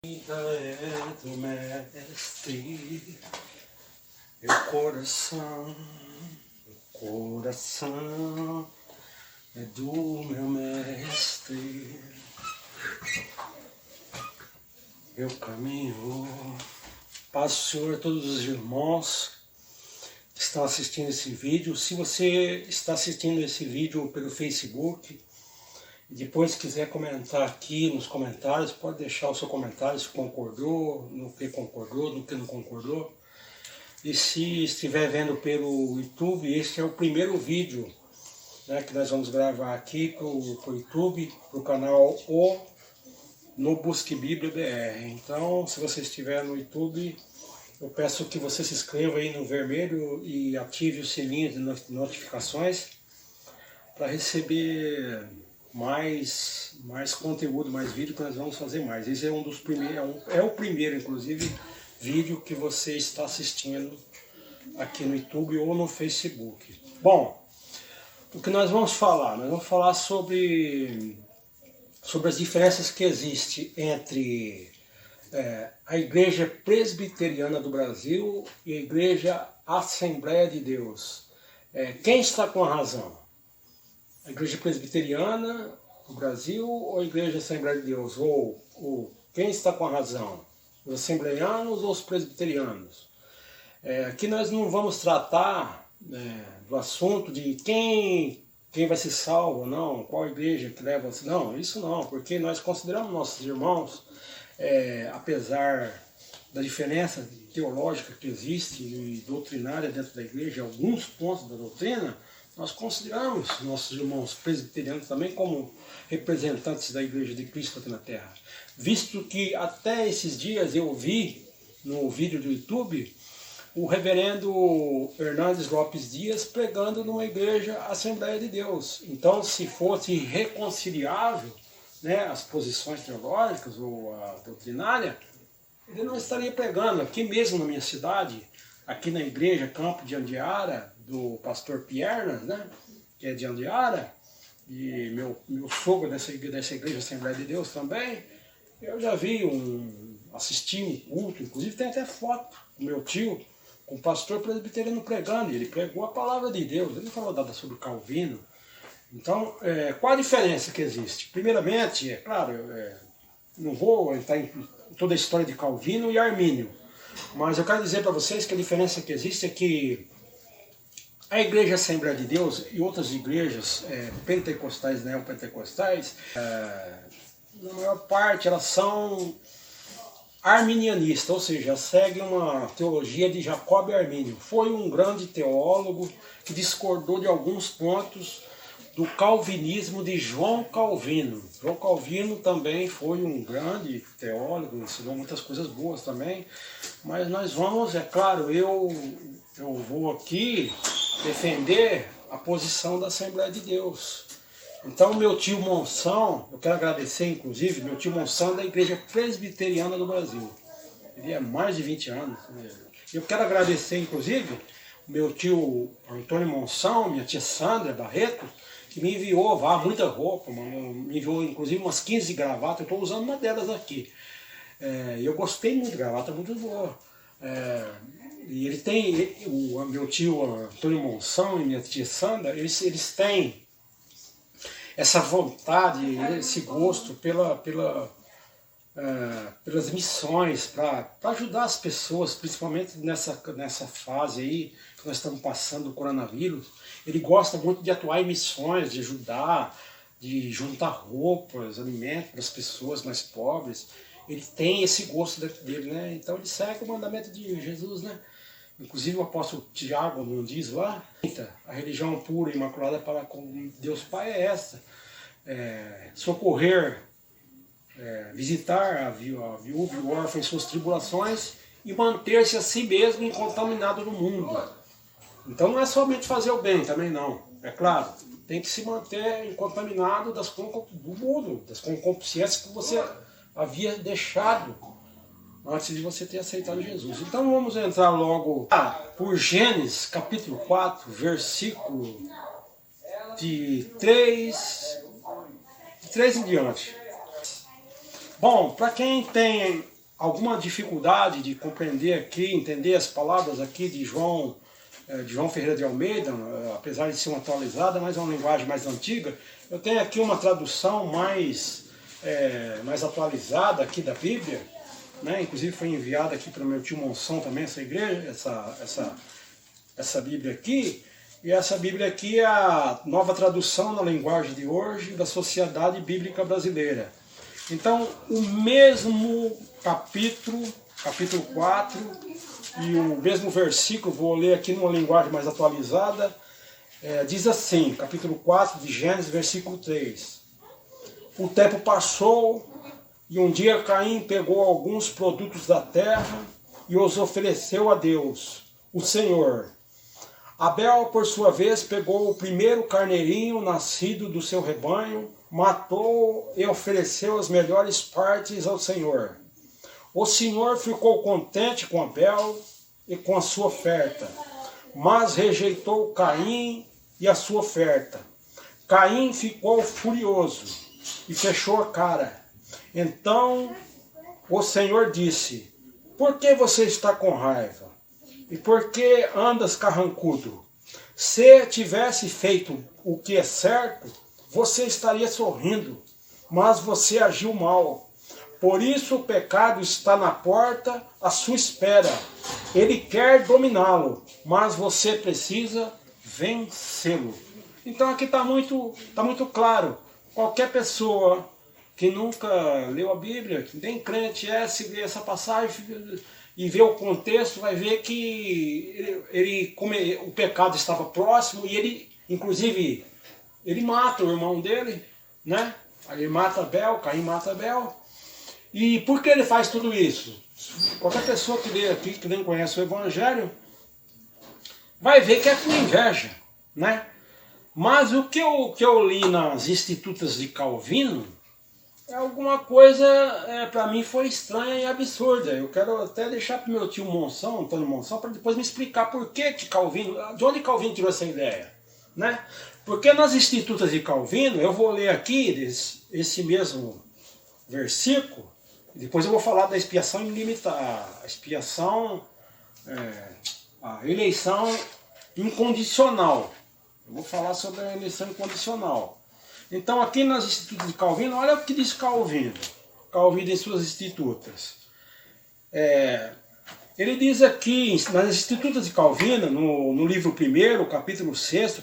Vida é do mestre, meu coração é do meu mestre, eu caminho. Paz do Senhor a todos os irmãos que estão assistindo esse vídeo. Se você está assistindo esse vídeo pelo Facebook, e depois quiser comentar aqui nos comentários, pode deixar o seu comentário se concordou, no que concordou, no que não concordou. E se estiver vendo pelo YouTube, este é o primeiro vídeo, né, que nós vamos gravar aqui para o YouTube, para o canal no Busque Bíblia BR. Então, se você estiver no YouTube, eu peço que você se inscreva aí no vermelho e ative o sininho de notificações para receber mais conteúdo, mais vídeo que nós vamos fazer mais. Esse é um dos primeiros, é o primeiro, inclusive, vídeo que você está assistindo aqui no YouTube ou no Facebook. Bom, o que nós vamos falar? Nós vamos falar sobre as diferenças que existem entre a Igreja Presbiteriana do Brasil e a Igreja Assembleia de Deus. Quem está com a razão? A Igreja Presbiteriana do Brasil ou a Igreja Assembleia de Deus? Ou quem está com a razão? Os assembleianos ou os presbiterianos? Aqui nós não vamos tratar do assunto de quem vai ser salvo ou não, qual igreja que leva... Não, isso não, porque nós consideramos nossos irmãos, apesar da diferença teológica que existe e doutrinária dentro da igreja, alguns pontos da doutrina, nós consideramos nossos irmãos presbiterianos também como representantes da Igreja de Cristo aqui na Terra. Visto que até esses dias eu vi no vídeo do YouTube o reverendo Hernandes Lopes Dias pregando numa igreja Assembleia de Deus. Então, se fosse reconciliável, né, as posições teológicas ou a doutrinária, ele não estaria pregando. Aqui mesmo na minha cidade, aqui na igreja Campo de Andiara, do pastor Piernas, né, que é de Andiara, e meu sogro dessa igreja Assembleia de Deus também, eu já vi assisti um culto, inclusive tem até foto do meu tio, com o pastor presbiteriano pregando, e ele pregou a palavra de Deus, ele não falou nada sobre Calvino. Então, qual a diferença que existe? Primeiramente, claro, não vou entrar em toda a história de Calvino e Armínio, mas eu quero dizer para vocês que a diferença que existe é que a Igreja Assembleia de Deus e outras igrejas pentecostais, neopentecostais, na maior parte elas são arminianistas, ou seja, seguem uma teologia de Jacob Armínio. Foi um grande teólogo que discordou de alguns pontos do calvinismo de João Calvino. João Calvino também foi um grande teólogo, ensinou muitas coisas boas também, mas nós vamos, é claro, eu vou aqui defender a posição da Assembleia de Deus. Então, meu tio Monção, eu quero agradecer, inclusive, meu tio Monção da Igreja Presbiteriana do Brasil. Ele é mais de 20 anos. Eu quero agradecer, inclusive, meu tio Antônio Monção, minha tia Sandra Barreto, que me enviou muita roupa, me enviou inclusive umas 15 gravatas, eu estou usando uma delas aqui. Eu gostei muito de gravata, muito boa. E ele tem, o meu tio Antônio Monção e minha tia Sandra, eles têm essa vontade, esse gosto pelas missões, para ajudar as pessoas, principalmente nessa fase aí que nós estamos passando do coronavírus. Ele gosta muito de atuar em missões, de ajudar, de juntar roupas, alimentos para as pessoas mais pobres. Ele tem esse gosto dentro dele, né? Então ele segue o mandamento de Jesus, né? Inclusive o apóstolo Tiago não diz lá, a religião pura e imaculada para com Deus Pai é esta, socorrer, visitar a viúva e o órfão em suas tribulações e manter-se a si mesmo incontaminado do mundo. Então não é somente fazer o bem, também não, é claro, tem que se manter incontaminado do mundo, das concupiscências que você havia deixado antes de você ter aceitado Jesus. Então vamos entrar logo por Gênesis, capítulo 4, versículo de 3 em diante. Bom, para quem tem alguma dificuldade de compreender aqui, entender as palavras aqui de João Ferreira de Almeida, apesar de ser uma atualizada, mas é uma linguagem mais antiga, eu tenho aqui uma tradução mais atualizada aqui da Bíblia, né? Inclusive foi enviada aqui para o meu tio Monção também, essa igreja, essa Bíblia aqui. E essa Bíblia aqui é a nova tradução na linguagem de hoje da Sociedade Bíblica Brasileira. Então, o mesmo capítulo 4, e o mesmo versículo, vou ler aqui numa linguagem mais atualizada, diz assim, capítulo 4 de Gênesis, versículo 3. O tempo passou, e um dia Caim pegou alguns produtos da terra e os ofereceu a Deus, o Senhor. Abel, por sua vez, pegou o primeiro carneirinho nascido do seu rebanho, matou e ofereceu as melhores partes ao Senhor. O Senhor ficou contente com Abel e com a sua oferta, mas rejeitou Caim e a sua oferta. Caim ficou furioso e fechou a cara. Então o Senhor disse: por que você está com raiva? E por que andas carrancudo? Se tivesse feito o que é certo, você estaria sorrindo, mas você agiu mal. Por isso o pecado está na porta à sua espera. Ele quer dominá-lo, mas você precisa vencê-lo. Então aqui está muito claro. Qualquer pessoa que nunca leu a Bíblia, que nem crente se vê essa passagem e vê o contexto, vai ver que o pecado estava próximo e ele, inclusive, ele mata o irmão dele, né? Ele mata Abel, Caim mata Abel. E por que ele faz tudo isso? Qualquer pessoa que lê aqui, que nem conhece o Evangelho, vai ver que é com inveja, né? Mas o que eu li nas Institutas de Calvino é alguma coisa, para mim, foi estranha e absurda. Eu quero até deixar para o meu tio Monção, Antônio Monção, para depois me explicar por que Calvino, de onde Calvino tirou essa ideia, né? Porque nas Institutas de Calvino, eu vou ler aqui esse mesmo versículo, e depois eu vou falar da expiação ilimitada, a eleição incondicional. Eu vou falar sobre a eleição incondicional. Então aqui nas Institutas de Calvino, olha o que diz Calvino em suas Institutas. Ele diz aqui, nas Institutas de Calvino, no livro 1º, capítulo 6,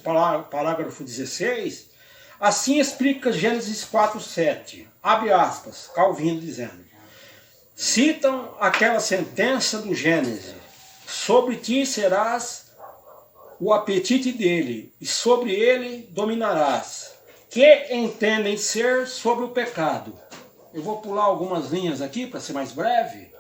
parágrafo 16, assim explica Gênesis 4:7, abre aspas, Calvino dizendo: citam aquela sentença do Gênesis: sobre ti serás o apetite dele, e sobre ele dominarás, que entendem ser sobre o pecado. Eu vou pular algumas linhas aqui para ser mais breve.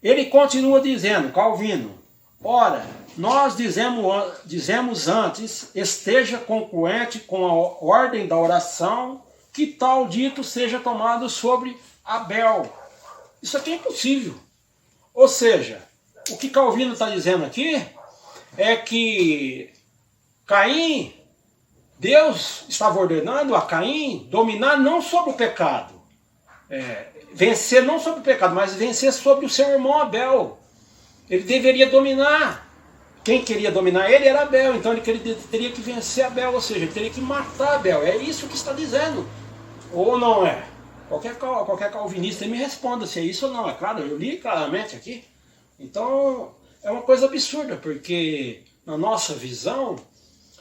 Ele continua dizendo, Calvino: ora, nós dizemos antes, esteja concluente com a ordem da oração, que tal dito seja tomado sobre Abel. Isso aqui é impossível. Ou seja, o que Calvino está dizendo aqui é que Caim, Deus estava ordenando a Caim dominar não sobre o pecado, vencer não sobre o pecado, mas vencer sobre o seu irmão Abel. Ele deveria dominar. Quem queria dominar ele era Abel, então ele teria que vencer Abel, ou seja, ele teria que matar Abel. É isso que está dizendo. Ou não é? Qualquer calvinista me responda se é isso ou não. É claro, eu li claramente aqui. Então é uma coisa absurda, porque na nossa visão,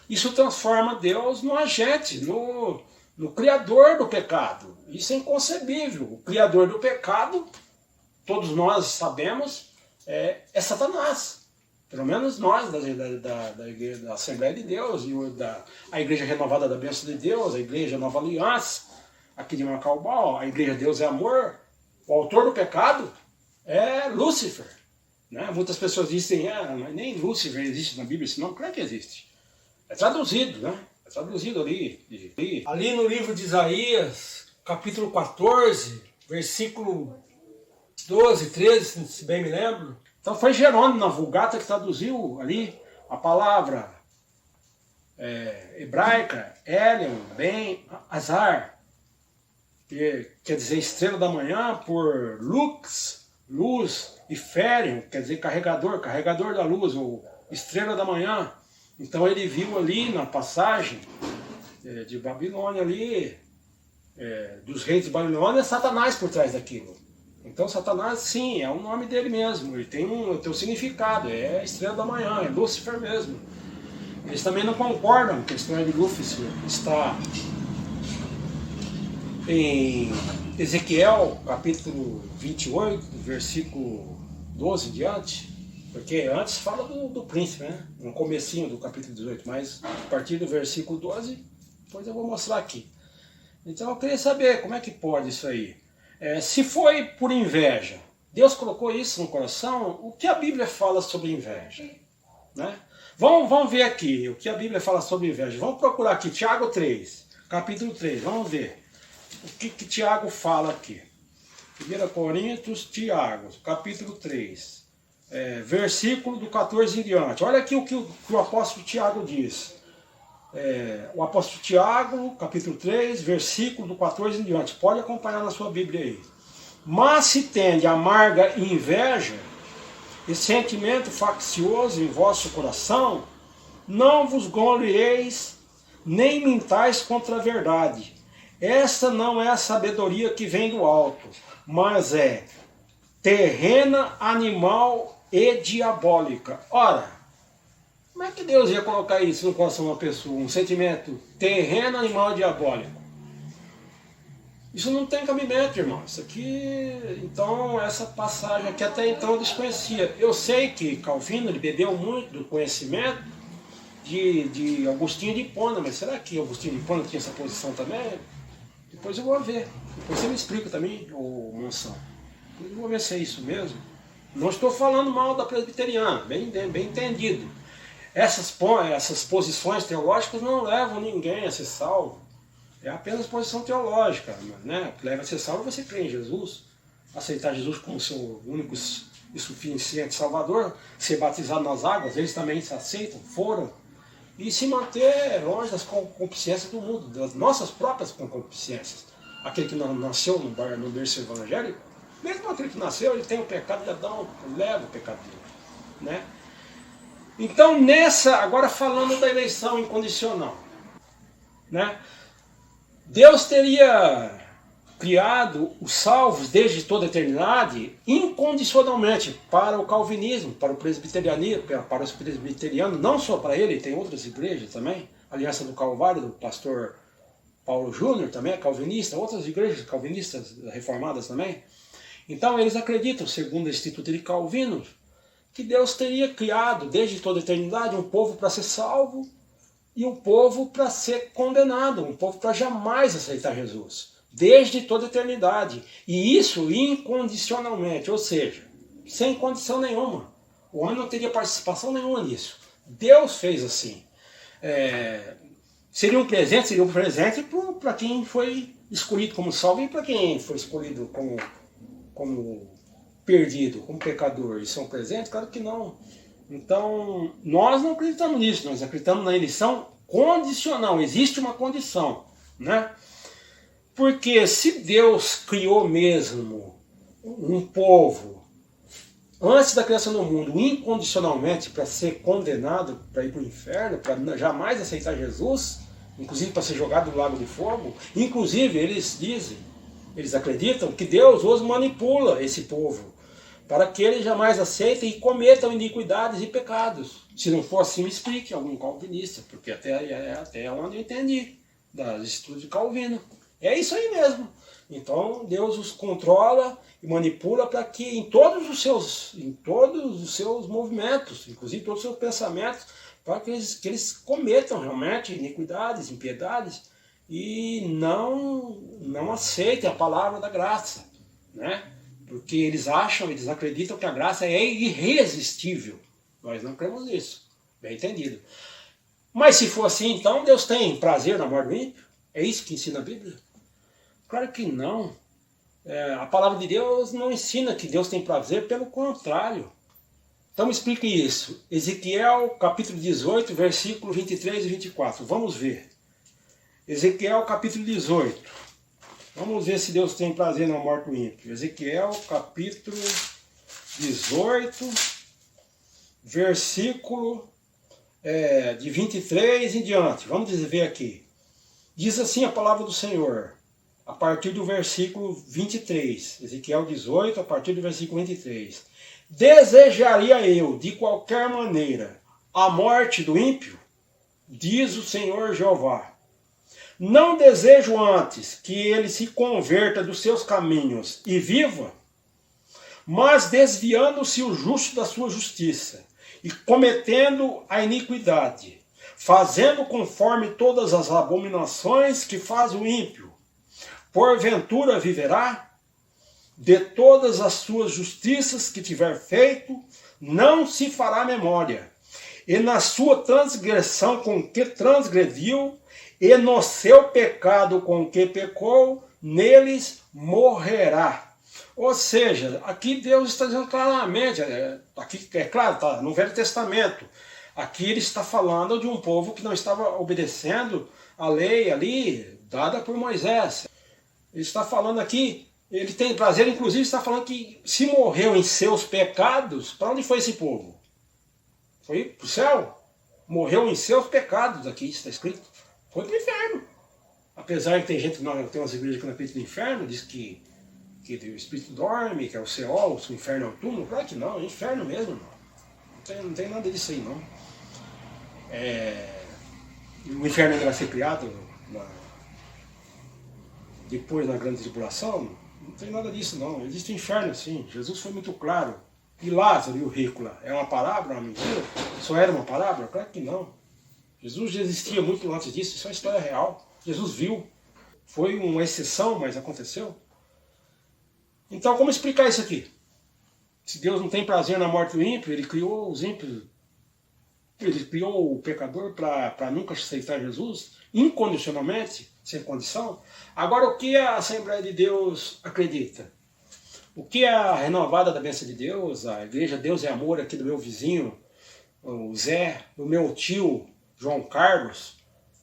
isso transforma Deus no agente, no criador do pecado. Isso é inconcebível. O criador do pecado, todos nós sabemos, é Satanás. Pelo menos nós, da Assembleia de Deus, e a Igreja Renovada da Bênção de Deus, a Igreja Nova Aliança, aqui de Macaubal, a Igreja Deus é Amor. O autor do pecado é Lúcifer. Né? Muitas pessoas dizem, mas nem Lúcifer existe na Bíblia, senão claro que existe. É traduzido, né? É traduzido ali no livro de Isaías, capítulo 14, versículo 12, 13, se bem me lembro. Então foi Jerônimo na Vulgata que traduziu ali a palavra hebraica, Elion, Ben Azar, que quer dizer estrela da manhã, por Lux, luz e férion, quer dizer carregador, carregador da luz, ou estrela da manhã. Então ele viu ali na passagem de Babilônia ali, dos reis de Babilônia, Satanás por trás daquilo. Então Satanás, sim, é o nome dele mesmo, ele tem um significado, é a estrela da manhã, é Lúcifer mesmo. Eles também não concordam que a história de Lúcifer está em Ezequiel, capítulo 28, versículo 12 em diante, porque antes fala do príncipe, né? No comecinho do capítulo 18, mas a partir do versículo 12, depois eu vou mostrar aqui. Então eu queria saber como é que pode isso aí. Se foi por inveja, Deus colocou isso no coração, o que a Bíblia fala sobre inveja? Né? Vamos ver aqui o que a Bíblia fala sobre inveja. Vamos procurar aqui, Tiago 3, capítulo 3, vamos ver o que Tiago fala aqui. 1 Coríntios, Tiago, capítulo 3, versículo do 14 em diante. Olha aqui o que o apóstolo Tiago diz. O apóstolo Tiago, capítulo 3, versículo do 14 em diante. Pode acompanhar na sua Bíblia aí. Mas se tende amarga inveja e sentimento faccioso em vosso coração, não vos glorieis, nem mintais contra a verdade. Esta não é a sabedoria que vem do alto, mas é terrena, animal e diabólica. Ora, como é que Deus ia colocar isso no coração de uma pessoa? Um sentimento terreno, animal e diabólico? Isso não tem cabimento, irmão. Isso aqui, então, essa passagem aqui até então eu desconhecia. Eu sei que Calvino ele bebeu muito do conhecimento de Agostinho de Hipona, mas será que Agostinho de Hipona tinha essa posição também? Depois eu vou ver. Depois você me explica também, ô Monção. Depois eu vou ver se é isso mesmo. Não estou falando mal da presbiteriana, bem entendido. Essas posições teológicas não levam ninguém a ser salvo. É apenas posição teológica, né? O que leva a ser salvo é você crer em Jesus, aceitar Jesus como seu único e suficiente Salvador, ser batizado nas águas, eles também se aceitam, foram, e se manter longe das concupiscências do mundo, das nossas próprias concupiscências. Aquele que não nasceu no berço evangélico, mesmo aquele que nasceu, ele tem o pecado de Adão, leva o pecado dele, né? Então agora falando da eleição incondicional, né? Deus teria criado os salvos desde toda a eternidade incondicionalmente para o calvinismo, para o presbiterianismo, para os presbiterianos, não só para ele, tem outras igrejas também, Aliança do Calvário, do pastor Paulo Júnior também é calvinista, outras igrejas calvinistas reformadas também. Então eles acreditam, segundo o Instituto de Calvino, que Deus teria criado desde toda a eternidade um povo para ser salvo e um povo para ser condenado, um povo para jamais aceitar Jesus, desde toda a eternidade. E isso incondicionalmente, ou seja, sem condição nenhuma. O homem não teria participação nenhuma nisso. Deus fez assim. Seria um presente para quem foi escolhido como salvo e para quem foi escolhido como perdido, como pecador. Isso é um presente? Claro que não. Então, nós não acreditamos nisso, nós acreditamos na eleição condicional, existe uma condição, né? Porque se Deus criou mesmo um povo, antes da criação do mundo, incondicionalmente para ser condenado, para ir para o inferno, para jamais aceitar Jesus, inclusive para ser jogado no lago de fogo, inclusive eles acreditam que Deus os manipula, esse povo, para que eles jamais aceitem e cometam iniquidades e pecados. Se não for assim, me explique algum calvinista, porque até onde eu entendi, das estudos de Calvino. É isso aí mesmo. Então Deus os controla e manipula para que em todos os seus movimentos, inclusive todos os seus pensamentos, para que eles cometam realmente iniquidades, impiedades e não aceitem a palavra da graça, né? Porque eles acreditam que a graça é irresistível. Nós não cremos nisso. Bem entendido. Mas se for assim, então Deus tem prazer na morte do ímpio? É isso que ensina a Bíblia? Claro que não. A palavra de Deus não ensina que Deus tem prazer, pelo contrário. Então me explique isso. Ezequiel capítulo 18, versículo 23 e 24. Vamos ver. Ezequiel capítulo 18. Vamos ver se Deus tem prazer na morte do ímpio. Ezequiel capítulo 18, versículo de 23 em diante. Vamos ver aqui. Diz assim a palavra do Senhor, a partir do versículo 23. Ezequiel 18, a partir do versículo 23. Desejaria eu, de qualquer maneira, a morte do ímpio? Diz o Senhor Jeová. Não desejo antes que ele se converta dos seus caminhos e viva, mas desviando-se o justo da sua justiça e cometendo a iniquidade, fazendo conforme todas as abominações que faz o ímpio, porventura viverá? De todas as suas justiças que tiver feito, não se fará memória. E na sua transgressão com que transgrediu, e no seu pecado com que pecou, neles morrerá. Ou seja, aqui Deus está dizendo claramente, aqui é claro, está no Velho Testamento, aqui ele está falando de um povo que não estava obedecendo a lei ali, dada por Moisés. Ele está falando aqui, ele tem prazer, inclusive está falando que se morreu em seus pecados, para onde foi esse povo? Foi para o céu. Morreu em seus pecados, aqui está escrito. Foi para o inferno. Apesar de ter gente, tem umas igrejas que não acreditam no inferno, diz que o espírito dorme, que é o Seol, o inferno é o túmulo. Claro que não, é inferno mesmo, irmão. Não tem nada disso aí, não. O inferno ainda vai ser criado depois da grande tribulação. Não tem nada disso, não. Existe o inferno, sim. Jesus foi muito claro. E Lázaro e o rico lá, é uma parábola, uma mentira? Só era uma parábola? Claro que não. Jesus já existia muito antes disso, isso é uma história real. Jesus viu. Foi uma exceção, mas aconteceu. Então, como explicar isso aqui? Se Deus não tem prazer na morte do ímpio, ele criou os ímpios, ele criou o pecador para nunca aceitar Jesus, incondicionalmente, sem condição. Agora, o que a Assembleia de Deus acredita? O que a renovada da bênção de Deus, a igreja Deus é Amor aqui do meu vizinho, o Zé, do meu tio João Carlos,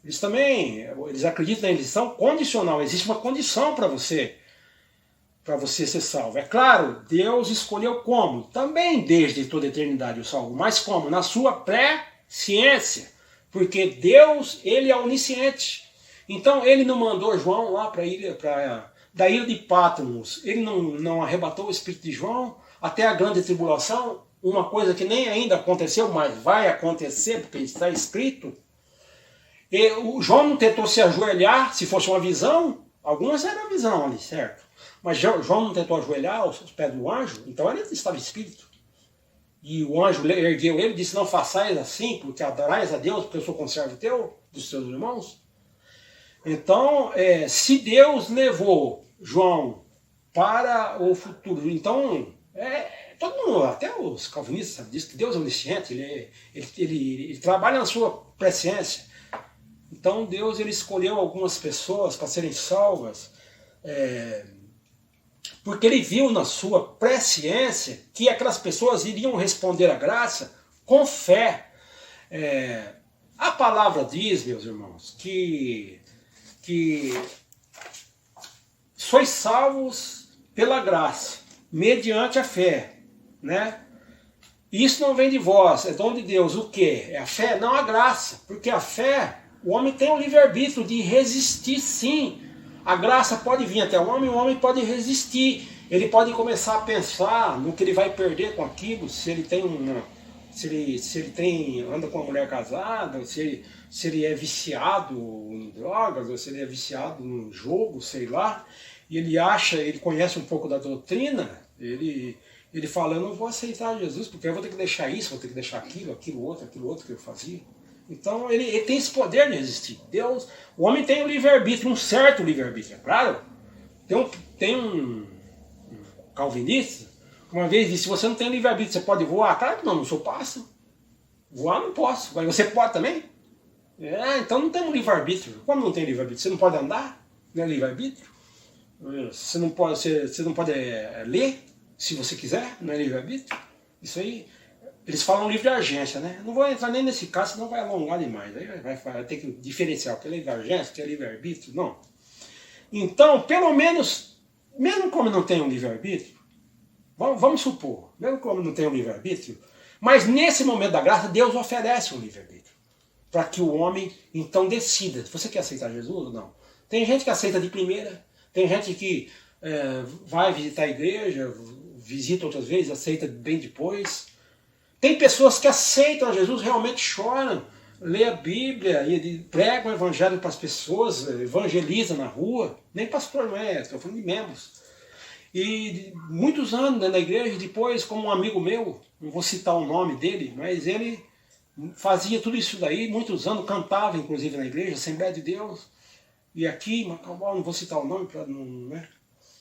eles também, eles acreditam na eleição condicional, existe uma condição para você ser salvo. É claro, Deus escolheu como? Também desde toda a eternidade o salvo, mas como? Na sua presciência, porque Deus, ele é onisciente. Então ele não mandou João lá da ilha de Patmos, ele não arrebatou o espírito de João até a grande tribulação, uma coisa que nem ainda aconteceu, mas vai acontecer, porque está escrito. E o João não tentou se ajoelhar, se fosse uma visão, algumas eram visão ali, certo? Mas João não tentou ajoelhar aos pés do anjo, então ele estava espírito. E o anjo ergueu ele e disse, não façais assim, porque adorais a Deus, porque eu sou conservo teu, dos teus irmãos. Então, se Deus levou João para o futuro, então, todo mundo, até os calvinistas dizem que Deus é onisciente, ele trabalha na sua presciência. Então Deus ele escolheu algumas pessoas para serem salvas, porque ele viu na sua presciência que aquelas pessoas iriam responder à graça com fé. A palavra diz, meus irmãos, que sois salvos pela graça, mediante a fé, né? Isso não vem de vós, é dom de Deus. O quê? É a fé? Não, a graça. Porque a fé, o homem tem o livre-arbítrio de resistir, sim. A graça pode vir até o homem pode resistir. Ele pode começar a pensar no que ele vai perder com aquilo, se ele tem anda com uma mulher casada, se ele é viciado em drogas, ou se ele é viciado num jogo, sei lá, e ele conhece um pouco da doutrina, ele fala, eu não vou aceitar Jesus, porque eu vou ter que deixar isso, vou ter que deixar aquilo outro que eu fazia. Então ele tem esse poder de resistir. Deus, o homem tem o livre-arbítrio, um certo livre-arbítrio, é claro. Tem um calvinista, uma vez disse, se você não tem livre-arbítrio, você pode voar? Claro que não sou pássaro. Voar não posso, mas você pode também? Então não tem um livre-arbítrio. Como não tem livre-arbítrio? Você não pode andar? Não é livre-arbítrio? Você não pode ler, se você quiser, não é livre-arbítrio? Isso aí, eles falam livre-agência, né? Não vou entrar nem nesse caso, senão vai alongar demais. Aí vai ter que diferenciar o que é livre-agência, o que é livre-arbítrio, não. Então, pelo menos, mesmo como não tem um livre-arbítrio, Vamos supor, mesmo que o homem não tenha um livre-arbítrio, mas nesse momento da graça, Deus oferece um livre-arbítrio. Para que o homem, então, decida. Você quer aceitar Jesus ou não? Tem gente que aceita de primeira, tem gente que vai visitar a igreja, visita outras vezes, aceita bem depois. Tem pessoas que aceitam Jesus, realmente choram, lê a Bíblia, e pregam o evangelho para as pessoas, evangeliza na rua, nem pastor não é, estou falando de membros. E muitos anos dentro da igreja, depois, como um amigo meu, não vou citar o nome dele, mas ele fazia tudo isso daí, muitos anos, cantava inclusive na igreja, Assembleia de Deus, e aqui, Macau, não vou citar o nome, para não, né?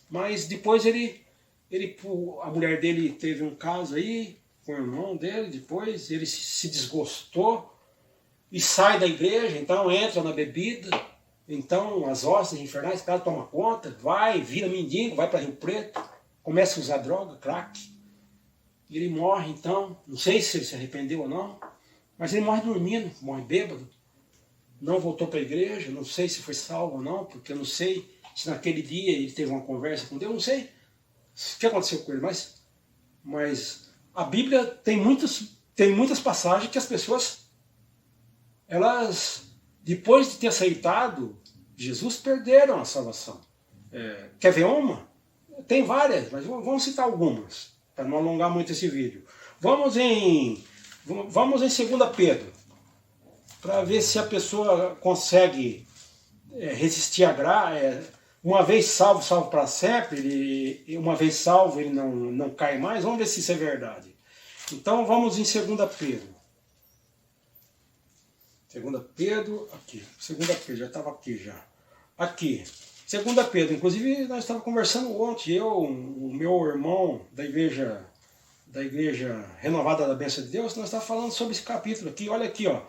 Mas depois a mulher dele teve um caso aí, com o irmão dele, depois ele se desgostou e sai da igreja, então entra na bebida, então as hostes infernais, o cara toma conta, vai, vira mendigo, vai para Rio Preto, começa a usar droga, crack, e ele morre então, não sei se ele se arrependeu ou não, mas ele morre dormindo, morre bêbado, não voltou para a igreja, não sei se foi salvo ou não, porque eu não sei se naquele dia ele teve uma conversa com Deus, não sei o que aconteceu com ele, mas a Bíblia tem muitas passagens que as pessoas, elas, depois de ter aceitado Jesus, perderam a salvação. Quer ver uma? Tem várias, mas vamos citar algumas, para não alongar muito esse vídeo. Vamos em 2 Pedro, para ver se a pessoa consegue resistir à graça. Uma vez salvo, salvo para sempre, uma vez salvo ele não cai mais. Vamos ver se isso é verdade. Então vamos em 2 Pedro. 2 Pedro, aqui. 2 Pedro, já estava aqui já. Aqui. 2 Pedro, inclusive nós estávamos conversando ontem, o meu irmão da igreja Renovada da Bênção de Deus, nós estávamos falando sobre esse capítulo aqui. Olha aqui, ó.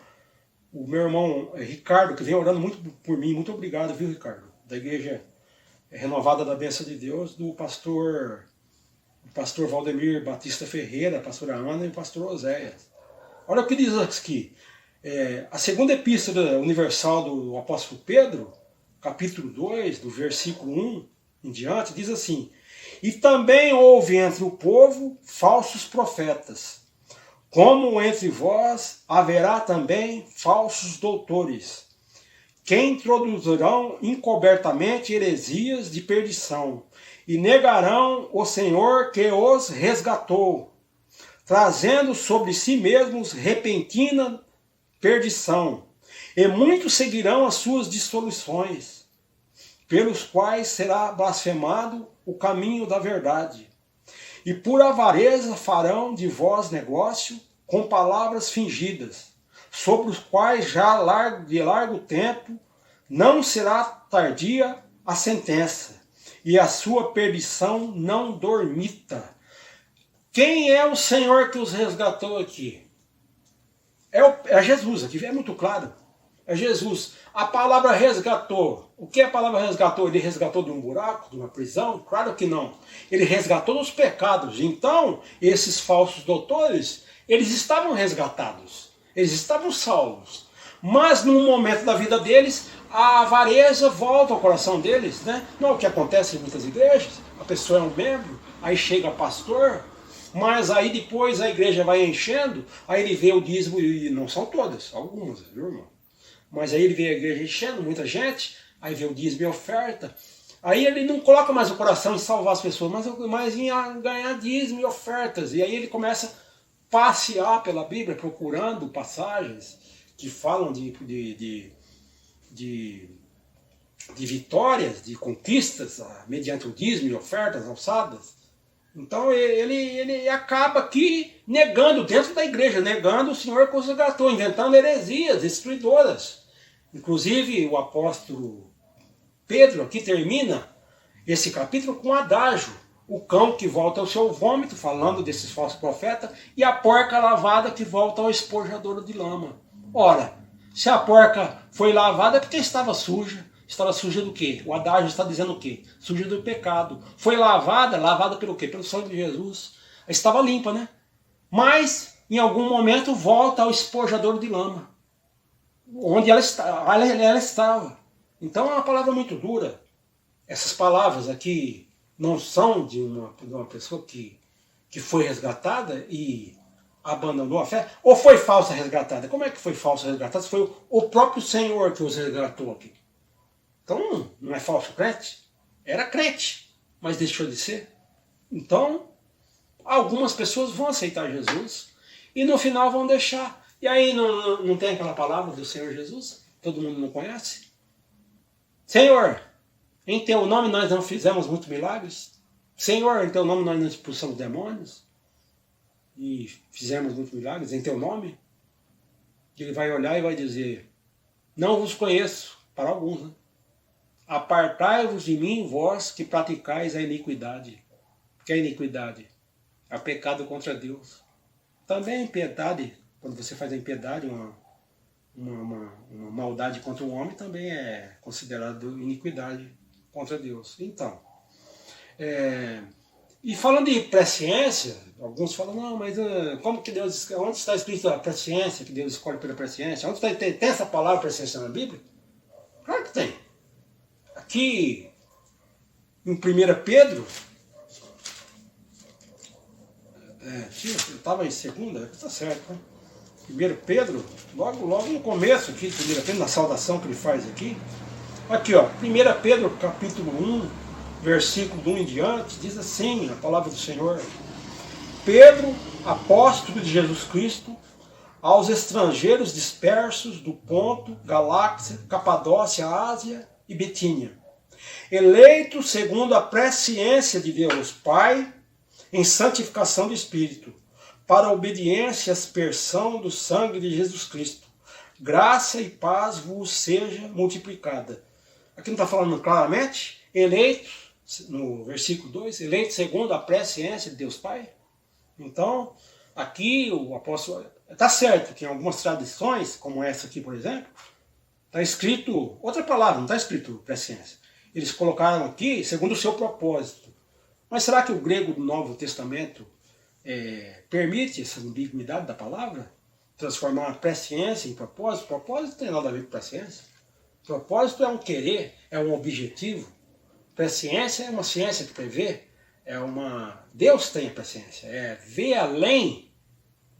O meu irmão Ricardo, que vem orando muito por mim, muito obrigado, viu, Ricardo? Da igreja Renovada da Bênção de Deus, do pastor Valdemir Batista Ferreira, a pastora Ana e o pastor Oséias. Olha o que diz aqui. A segunda epístola universal do apóstolo Pedro, capítulo 2, do versículo 1 em diante, diz assim: e também houve entre o povo falsos profetas, como entre vós haverá também falsos doutores, que introduzirão encobertamente heresias de perdição, e negarão o Senhor que os resgatou, trazendo sobre si mesmos repentina perdição. E muitos seguirão as suas dissoluções, pelos quais será blasfemado o caminho da verdade. E por avareza farão de vós negócio com palavras fingidas, sobre os quais já de largo tempo não será tardia a sentença, e a sua perdição não dormita. Quem é o Senhor que os resgatou aqui? É Jesus, aqui é muito claro. É Jesus. A palavra resgatou. O que a palavra resgatou? Ele resgatou de um buraco, de uma prisão? Claro que não. Ele resgatou dos pecados. Então, esses falsos doutores, eles estavam resgatados. Eles estavam salvos. Mas, num momento da vida deles, a avareza volta ao coração deles, né? Não é o que acontece em muitas igrejas. A pessoa é um membro, aí chega pastor, mas aí depois a igreja vai enchendo, aí ele vê o dízimo, e não são todas, algumas, viu, irmão? Mas aí ele vê a igreja enchendo, muita gente, aí vê o dízimo e oferta, aí ele não coloca mais o coração em salvar as pessoas, mas em ganhar dízimo e ofertas, e aí ele começa a passear pela Bíblia, procurando passagens que falam de vitórias, de conquistas, mediante o dízimo e ofertas alçadas. Então ele acaba aqui negando, dentro da igreja, negando o Senhor que os resgatou, inventando heresias destruidoras. Inclusive o apóstolo Pedro aqui termina esse capítulo com um adágio: o cão que volta ao seu vômito, falando desses falsos profetas, e a porca lavada que volta ao esponjadouro de lama. Ora, se a porca foi lavada é porque estava suja. Estava suja do quê? O adágio está dizendo o quê? Suja do pecado. Foi lavada pelo quê? Pelo sangue de Jesus. Estava limpa, né? Mas, em algum momento, volta ao esponjadouro de lama, onde ela estava. Então é uma palavra muito dura. Essas palavras aqui não são de uma pessoa que que foi resgatada e abandonou a fé? Ou foi falsa resgatada? Como é que foi falsa resgatada? Foi o próprio Senhor que os resgatou aqui. Então, não é falso crente? Era crente, mas deixou de ser. Então, algumas pessoas vão aceitar Jesus e no final vão deixar. E aí não tem aquela palavra do Senhor Jesus? Todo mundo não conhece? Senhor, em teu nome nós não fizemos muitos milagres? Senhor, em teu nome nós não expulsamos demônios? E fizemos muitos milagres em teu nome? Ele vai olhar e vai dizer, não vos conheço, para alguns, né? Apartai-vos de mim, vós que praticais a iniquidade. O que é iniquidade? É o pecado contra Deus. Também a impiedade, quando você faz a impiedade, uma maldade contra um homem, também é considerado iniquidade contra Deus. Então, e falando de presciência, alguns falam, não, mas como que Deus, onde está escrito a presciência, que Deus escolhe pela presciência? Onde tem essa palavra presciência na Bíblia? Claro que tem. Aqui, em 1 Pedro, eu estava em segunda, está certo, né? 1 Pedro, logo no começo aqui, 1 Pedro, na saudação que ele faz aqui, aqui ó, 1 Pedro capítulo 1, versículo 1 em diante, diz assim, a palavra do Senhor, Pedro, apóstolo de Jesus Cristo, aos estrangeiros dispersos do Ponto, Galáxia, Capadócia, Ásia e Betínia, eleitos segundo a presciência de Deus Pai, em santificação do Espírito, para a obediência e aspersão do sangue de Jesus Cristo. Graça e paz vos seja multiplicada. Aqui não está falando claramente? Eleitos, no versículo 2, eleitos segundo a presciência de Deus Pai. Então, aqui o apóstolo... Está certo que em algumas tradições, como essa aqui, por exemplo, está escrito outra palavra, não está escrito presciência. Eles colocaram aqui segundo o seu propósito. Mas será que o grego do Novo Testamento permite essa ambiguidade da palavra? Transformar a presciência em propósito? Propósito não tem nada a ver com presciência. Propósito é um querer, é um objetivo. Presciência é uma ciência que prevê. Deus tem a presciência. É ver além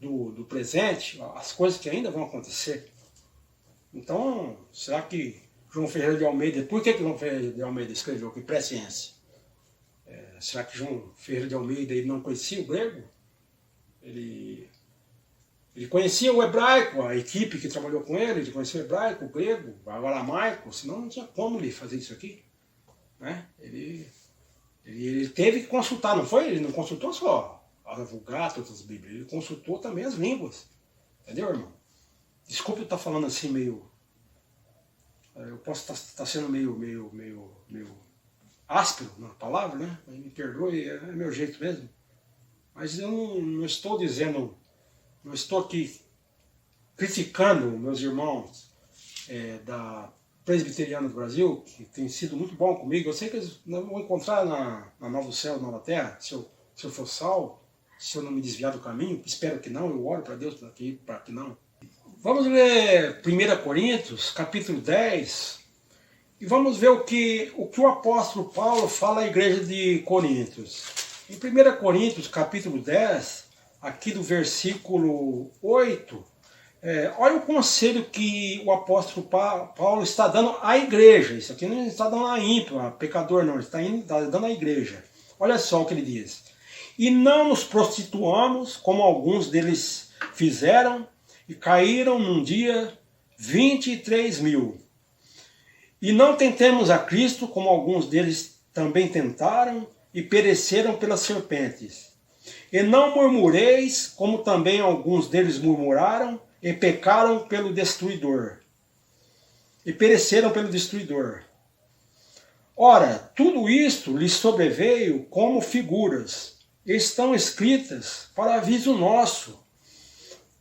do presente as coisas que ainda vão acontecer. Então, será que João Ferreira de Almeida... Por que João Ferreira de Almeida escreveu aqui presciência? Será que João Ferreira de Almeida ele não conhecia o grego? Ele conhecia o hebraico, a equipe que trabalhou com ele conhecia o hebraico, o grego, o aramaico, senão não tinha como ele fazer isso aqui. Né? Ele teve que consultar, não foi? Ele não consultou só a Vulgata, outras Bíblias, ele consultou também as línguas. Entendeu, irmão? Desculpe eu estar falando assim meio... Eu posso estar sendo meio áspero na palavra, né? Me perdoe, é meu jeito mesmo. Mas eu não estou dizendo, não estou aqui criticando meus irmãos da Presbiteriana do Brasil, que tem sido muito bom comigo. Eu sei que eles não vão encontrar na Novo Céu, Nova Terra, se eu for salvo, se eu não me desviar do caminho, espero que não, eu oro para Deus para que não. Vamos ler 1 Coríntios, capítulo 10, e vamos ver o que o apóstolo Paulo fala à igreja de Coríntios. Em 1 Coríntios, capítulo 10, aqui do versículo 8, olha o conselho que o apóstolo Paulo está dando à igreja. Isso aqui não está dando a ímpio, a pecador, não, ele está dando à igreja. Olha só o que ele diz. E não nos prostituamos, como alguns deles fizeram, e caíram num dia 23.000. E não tentemos a Cristo, como alguns deles também tentaram, e pereceram pelas serpentes. E não murmureis, como também alguns deles murmuraram, e pecaram pelo destruidor. E pereceram pelo destruidor. Ora, tudo isto lhes sobreveio como figuras, estão escritas para aviso nosso,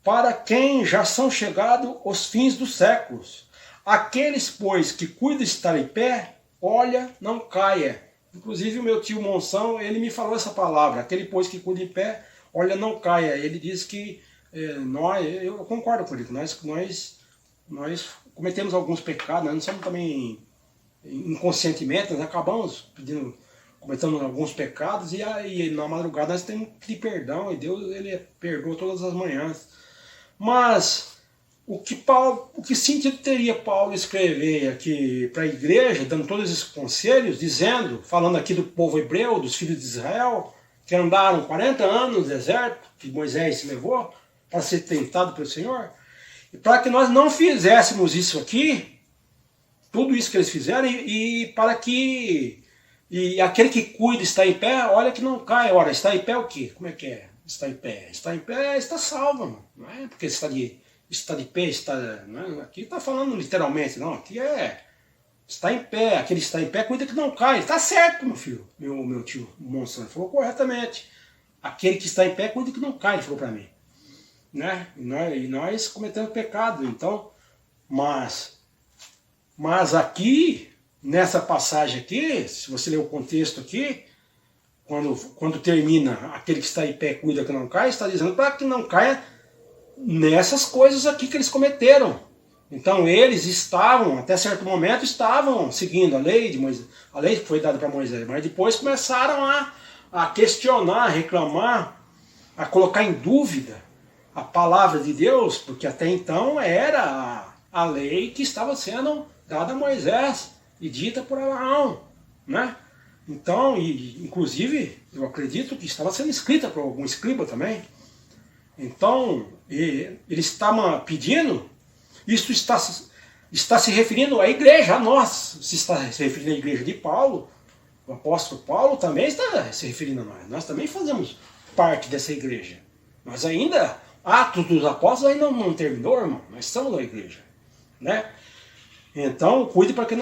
para quem já são chegados os fins dos séculos. Aqueles, pois, que cuidam estar em pé, olha, não caia. Inclusive o meu tio Monção, ele me falou essa palavra, aquele, pois, que cuida em pé, olha, não caia. Ele diz que eu concordo com ele, nós cometemos alguns pecados, nós não somos também inconscientemente, nós acabamos pedindo cometendo alguns pecados, e aí na madrugada nós temos que pedir perdão, e Deus ele perdoa todas as manhãs. Mas o que sentido teria Paulo escrever aqui para a igreja, dando todos esses conselhos, dizendo, falando aqui do povo hebreu, dos filhos de Israel, que andaram 40 anos no deserto, que Moisés se levou para ser tentado pelo Senhor, e para que nós não fizéssemos isso aqui, tudo isso que eles fizeram, e para que aquele que cuida está em pé, olha que não cai. Ora, está em pé o quê? Como é que é? Está em pé. Está em pé, está salvo, mano. Não é porque está de pé, não é? Aqui está falando literalmente, não. Aqui está em pé. Aquele que está em pé, cuida que não cai. Está certo, meu filho, meu tio Monsanto falou corretamente. Aquele que está em pé, cuida que não cai, ele falou para mim. Né? E nós cometemos pecado, então, mas aqui, nessa passagem aqui, se você ler o contexto aqui, quando termina, aquele que está em pé cuida que não cai, está dizendo para que não caia nessas coisas aqui que eles cometeram. Então eles estavam, até certo momento, estavam seguindo a lei de Moisés, a lei que foi dada para Moisés, mas depois começaram a questionar, a reclamar, a colocar em dúvida a palavra de Deus, porque até então era a lei que estava sendo dada a Moisés e dita por Abraão, né? Então, inclusive, eu acredito que estava sendo escrita por algum escriba também. Então, ele estava pedindo, isso está se referindo à igreja, a nós, se está se referindo à igreja de Paulo, o apóstolo Paulo também está se referindo a nós. Nós também fazemos parte dessa igreja. Nós ainda, Atos dos Apóstolos ainda não terminou, irmão. Nós estamos na igreja, né? Então, cuide para que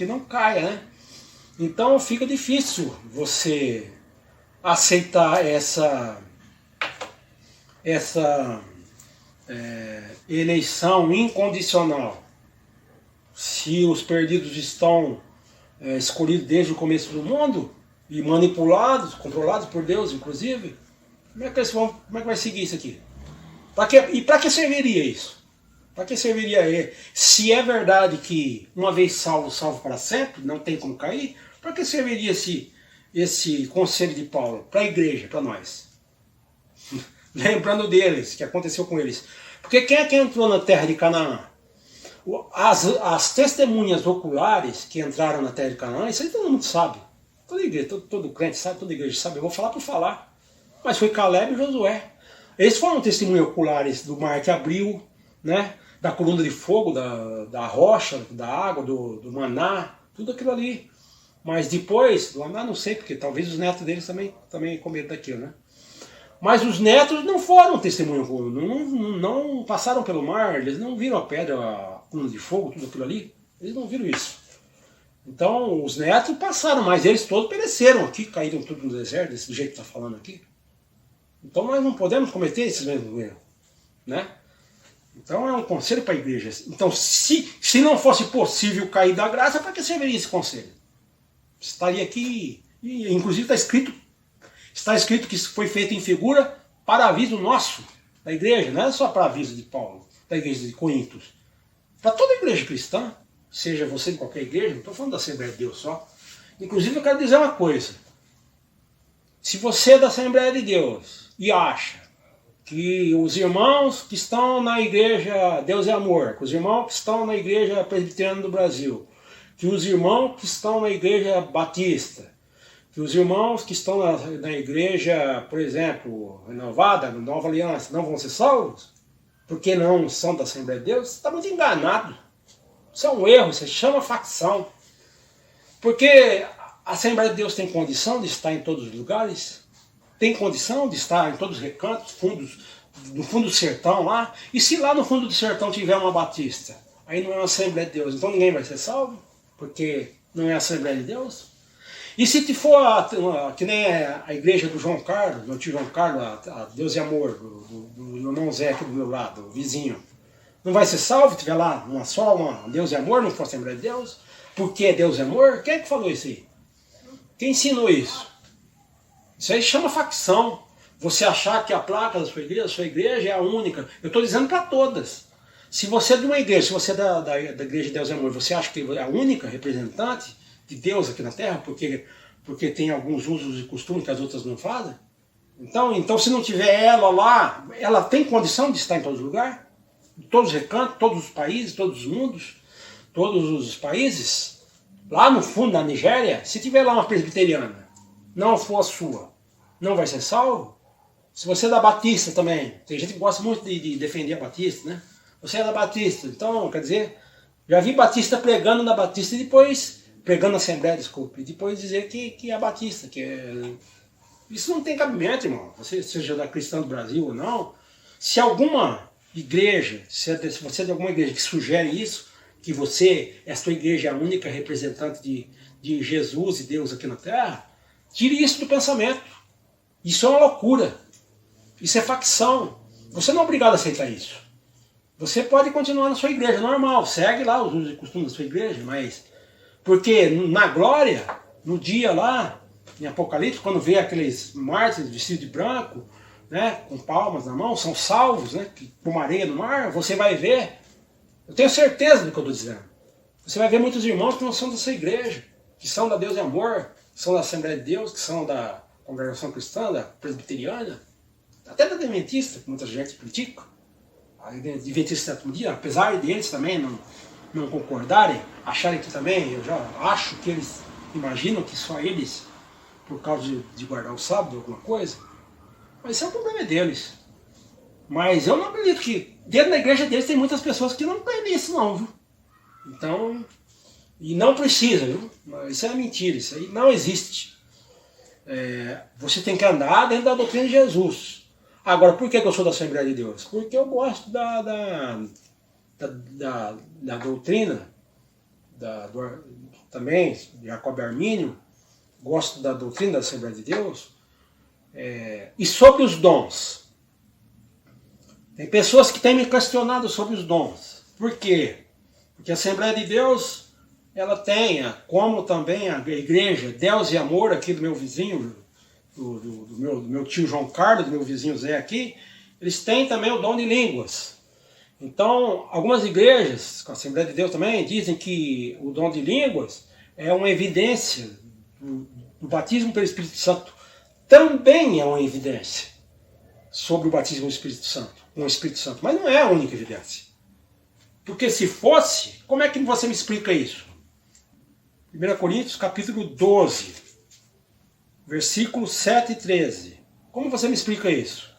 não caia, né? Então, fica difícil você aceitar essa eleição incondicional. Se os perdidos estão escolhidos desde o começo do mundo e manipulados, controlados por Deus, inclusive, como é que vai seguir isso aqui? E para que serviria isso? Para que serviria se é verdade que uma vez salvo, salvo para sempre, não tem como cair, para que serviria esse conselho de Paulo para a igreja, para nós? Lembrando deles, que aconteceu com eles. Porque quem é que entrou na terra de Canaã? As testemunhas oculares que entraram na terra de Canaã, isso aí todo mundo sabe. Toda igreja, todo crente sabe, toda igreja sabe. Eu vou falar por falar. Mas foi Caleb e Josué. Eles foram testemunhas oculares do mar que abriu, né? Da coluna de fogo, da rocha, da água, do maná, tudo aquilo ali. Mas depois, do maná não sei, porque talvez os netos deles também comeram daquilo, né? Mas os netos não foram testemunhas, não passaram pelo mar, eles não viram a pedra, a coluna de fogo, tudo aquilo ali. Eles não viram isso. Então, os netos passaram, mas eles todos pereceram aqui, caíram tudo no deserto, desse jeito que está falando aqui. Então, nós não podemos cometer esses mesmos erros, né? Então, é um conselho para a igreja. Então, se não fosse possível cair da graça, para que serviria esse conselho? Estaria aqui, e inclusive está escrito que isso foi feito em figura para aviso nosso, da igreja, não é só para aviso de Paulo, da igreja de Corintos. Para toda igreja cristã, seja você de qualquer igreja, não estou falando da Assembleia de Deus só. Inclusive eu quero dizer uma coisa. Se você é da Assembleia de Deus e acha que os irmãos que estão na igreja Deus é Amor, que os irmãos que estão na igreja Presbiteriana do Brasil, que os irmãos que estão na igreja Batista, que os irmãos que estão na igreja, por exemplo, renovada, Nova Aliança, não vão ser salvos, porque não são da Assembleia de Deus, você está muito enganado. Isso é um erro, isso chama facção. Porque a Assembleia de Deus tem condição de estar em todos os lugares, tem condição de estar em todos os recantos, no fundo do sertão lá, e se lá no fundo do sertão tiver uma batista, aí não é uma Assembleia de Deus, então ninguém vai ser salvo, porque não é a Assembleia de Deus. E se for que nem a igreja do João Carlos, meu tio João Carlos, a Deus é Amor, do irmão Zé aqui do meu lado, o vizinho, não vai ser salvo se tiver lá uma Deus é Amor, não for Assembleia de Deus? Porque Deus é Amor? Quem é que falou isso aí? Quem ensinou isso? Isso aí chama facção. Você achar que a placa da sua igreja é a única. Eu estou dizendo para todas. Se você é de uma igreja, se você é da igreja de Deus é Amor, você acha que é a única representante de Deus aqui na Terra, porque porque tem alguns usos e costumes que as outras não fazem. Então se não tiver ela lá, ela tem condição de estar em todos os lugares? Em todos os recantos, todos os países, todos os mundos, todos os países? Lá no fundo da Nigéria, se tiver lá uma presbiteriana, não for a sua, não vai ser salvo? Se você é da Batista também, tem gente que gosta muito de defender a Batista, né? Você é da Batista, então, quer dizer, já vi Batista pregando na Batista e depois, pregando na Assembleia, desculpe, e depois dizer que é Batista, que é... Isso não tem cabimento, irmão, você seja da Cristã do Brasil ou não. Se alguma igreja, se você é de alguma igreja que sugere isso, que a sua igreja é a única representante de Jesus e Deus aqui na Terra, tire isso do pensamento. Isso é uma loucura. Isso é facção. Você não é obrigado a aceitar isso. Você pode continuar na sua igreja, normal, segue lá os usos e costumes da sua igreja, mas... Porque na glória, no dia lá, em Apocalipse, quando vê aqueles mártires vestidos de branco, né, com palmas na mão, são salvos, né, com areia no mar, você vai ver, eu tenho certeza do que eu estou dizendo, você vai ver muitos irmãos que não são dessa igreja, que são da Deus e Amor, que são da Assembleia de Deus, que são da Congregação Cristã, da Presbiteriana, até da Adventista, que muita gente critica, a Adventista sétimo dia, apesar deles também não concordarem, acharem que também, eu já acho que eles imaginam que só eles, por causa de guardar o sábado, alguma coisa, mas isso é um problema deles. Mas eu não acredito que dentro da igreja deles tem muitas pessoas que não creem nisso não, viu? Então, e não precisa, viu? Isso é mentira, isso aí não existe. Você tem que andar dentro da doutrina de Jesus. Agora, por que eu sou da Assembleia de Deus? Porque eu gosto da doutrina, também, de Jacob Armínio, gosto da doutrina da Assembleia de Deus, e sobre os dons. Tem pessoas que têm me questionado sobre os dons. Por quê? Porque a Assembleia de Deus, ela tem, como também a igreja Deus e Amor, aqui do meu vizinho, do meu tio João Carlos, do meu vizinho Zé aqui, eles têm também o dom de línguas. Então, algumas igrejas, com a Assembleia de Deus também, dizem que o dom de línguas é uma evidência do batismo pelo Espírito Santo. Também é uma evidência sobre o batismo do Espírito Santo, com o Espírito Santo. Mas não é a única evidência. Porque se fosse, como é que você me explica isso? 1 Coríntios capítulo 12, versículos 7 e 13. Como você me explica isso?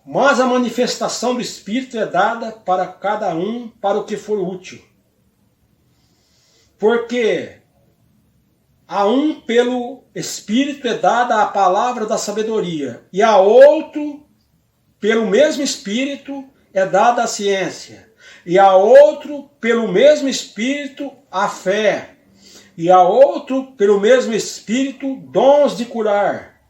Mas a manifestação do Espírito é dada para cada um para o que for útil. Porque a um pelo Espírito é dada a palavra da sabedoria, e a outro, pelo mesmo Espírito, é dada a ciência, e a outro, pelo mesmo Espírito, a fé, e a outro, pelo mesmo Espírito, dons de curar,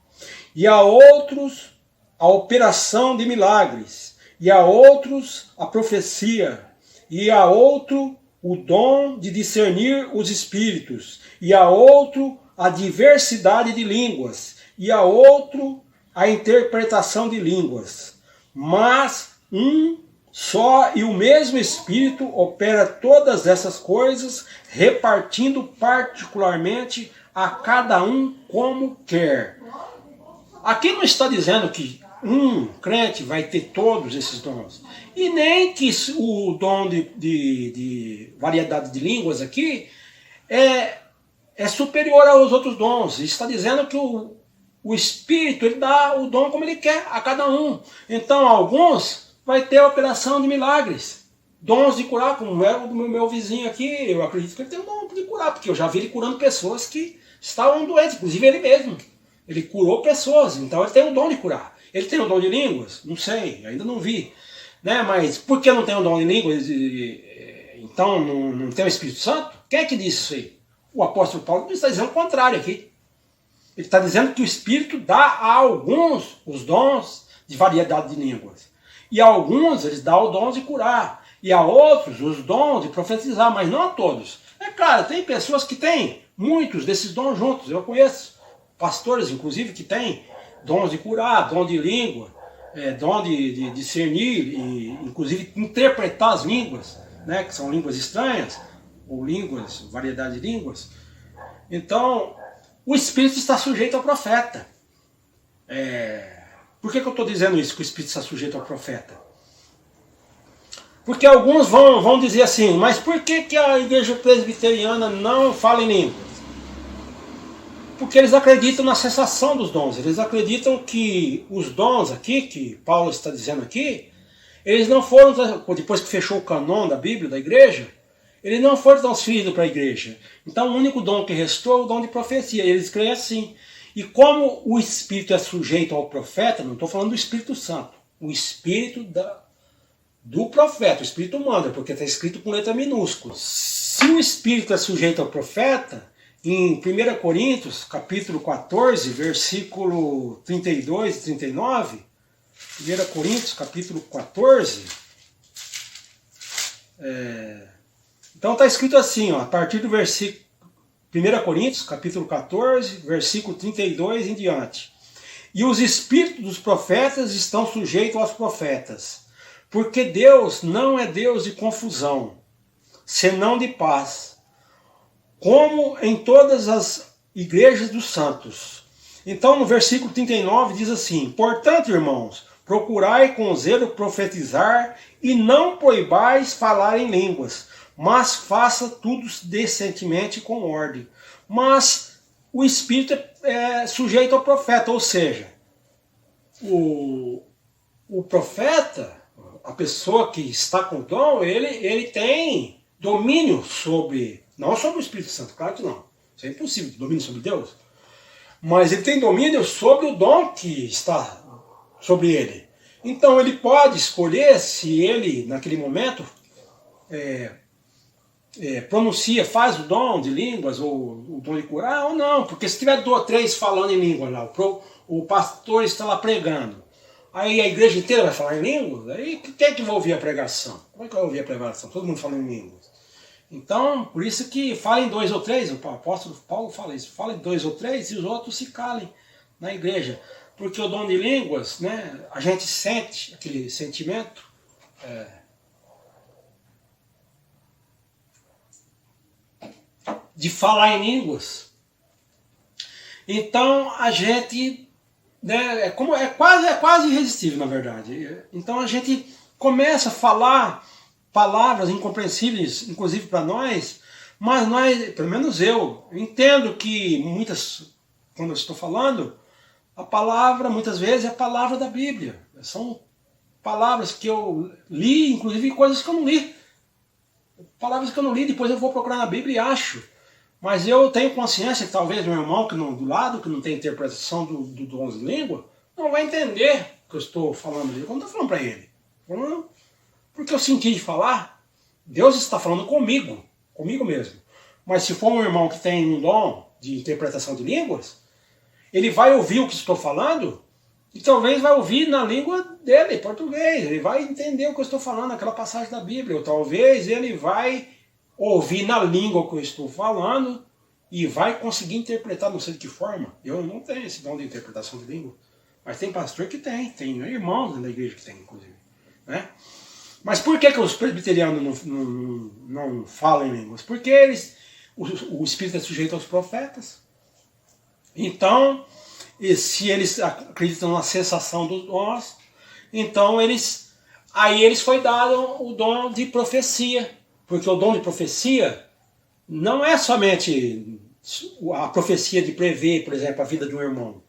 e a outros, a operação de milagres, e a outros, a profecia, e a outro, o dom de discernir os espíritos, e a outro, a diversidade de línguas, e a outro, a interpretação de línguas. Mas um só e o mesmo Espírito opera todas essas coisas, repartindo particularmente a cada um como quer. Aqui não está dizendo que um crente vai ter todos esses dons. E nem que o dom de variedade de línguas aqui é superior aos outros dons. Está dizendo que o Espírito ele dá o dom como ele quer a cada um. Então alguns vai ter a operação de milagres. Dons de curar, como é o do meu vizinho aqui. Eu acredito que ele tem o dom de curar, porque eu já vi ele curando pessoas que estavam doentes, inclusive ele mesmo. Ele curou pessoas, então ele tem o dom de curar. Ele tem o dom de línguas? Não sei, ainda não vi. Né? Mas por que não tem o dom de línguas? Então não tem o Espírito Santo? Quem é que disse isso aí? O apóstolo Paulo está dizendo o contrário aqui. Ele está dizendo que o Espírito dá a alguns os dons de variedade de línguas. E a alguns eles dão o dom de curar. E a outros os dons de profetizar, mas não a todos. É claro, tem pessoas que têm muitos desses dons juntos. Eu conheço pastores, inclusive, que têm dons de curar, dom de língua, dom de discernir, e, inclusive interpretar as línguas, né, que são línguas estranhas, ou línguas, variedade de línguas. Então, o Espírito está sujeito ao profeta. Por que eu estou dizendo isso, que o Espírito está sujeito ao profeta? Porque alguns vão dizer assim, mas por que a igreja presbiteriana não fala em línguas? Porque eles acreditam na cessação dos dons. Eles acreditam que os dons aqui, que Paulo está dizendo aqui, eles não foram, depois que fechou o canon da Bíblia, da igreja, eles não foram transferidos para a igreja. Então o único dom que restou é o dom de profecia. Eles creem assim. E como o Espírito é sujeito ao profeta, não estou falando do Espírito Santo, o Espírito do profeta, o Espírito manda, porque está escrito com letra minúscula. Se o Espírito é sujeito ao profeta, em 1 Coríntios, capítulo 14, versículo 32 e 39, 1 Coríntios, capítulo 14, então está escrito assim, ó, a partir do versículo 1 Coríntios, capítulo 14, versículo 32 em diante. E os espíritos dos profetas estão sujeitos aos profetas, porque Deus não é Deus de confusão, senão de paz, como em todas as igrejas dos santos. Então no versículo 39 diz assim, portanto, irmãos, procurai com zelo profetizar e não proibais falar em línguas, mas faça tudo decentemente e com ordem. Mas o Espírito é sujeito ao profeta, ou seja, o profeta, a pessoa que está com o dom, ele tem domínio sobre, não sobre o Espírito Santo, claro que não, isso é impossível, domínio sobre Deus, mas ele tem domínio sobre o dom que está sobre ele. Então ele pode escolher se ele, naquele momento, pronuncia, faz o dom de línguas, ou o dom de curar, ou não, porque se tiver 2 ou 3 falando em língua lá, o pastor está lá pregando, aí a igreja inteira vai falar em línguas, aí quem é que vai ouvir a pregação? Como é que vai ouvir a pregação? Todo mundo falando em línguas. Então, por isso que fala em 2 ou 3, o apóstolo Paulo fala isso, fala em 2 ou 3 e os outros se calem na igreja. Porque o dom de línguas, né, a gente sente aquele sentimento, de falar em línguas. Então a gente, né, é quase irresistível, na verdade. Então a gente começa a falar palavras incompreensíveis, inclusive para nós, mas nós, pelo menos eu, entendo que quando eu estou falando, a palavra muitas vezes é a palavra da Bíblia. São palavras que eu li, inclusive coisas que eu não li. Palavras que eu não li, depois eu vou procurar na Bíblia e acho. Mas eu tenho consciência que talvez meu irmão do lado, que não tem interpretação do dom de língua, não vai entender o que eu estou falando ali. Como eu estou falando para ele? Porque eu senti de falar, Deus está falando comigo mesmo. Mas se for um irmão que tem um dom de interpretação de línguas, ele vai ouvir o que estou falando e talvez vai ouvir na língua dele, português. Ele vai entender o que eu estou falando, aquela passagem da Bíblia. Ou talvez ele vai ouvir na língua que eu estou falando e vai conseguir interpretar, não sei de que forma. Eu não tenho esse dom de interpretação de língua. Mas tem pastor que tem irmãos da igreja que tem, inclusive. Né? Mas por que os presbiterianos não falam em línguas? Porque o Espírito é sujeito aos profetas. Então, se eles acreditam na cessação dos dons, então eles foi dado o dom de profecia. Porque o dom de profecia não é somente a profecia de prever, por exemplo, a vida de um irmão.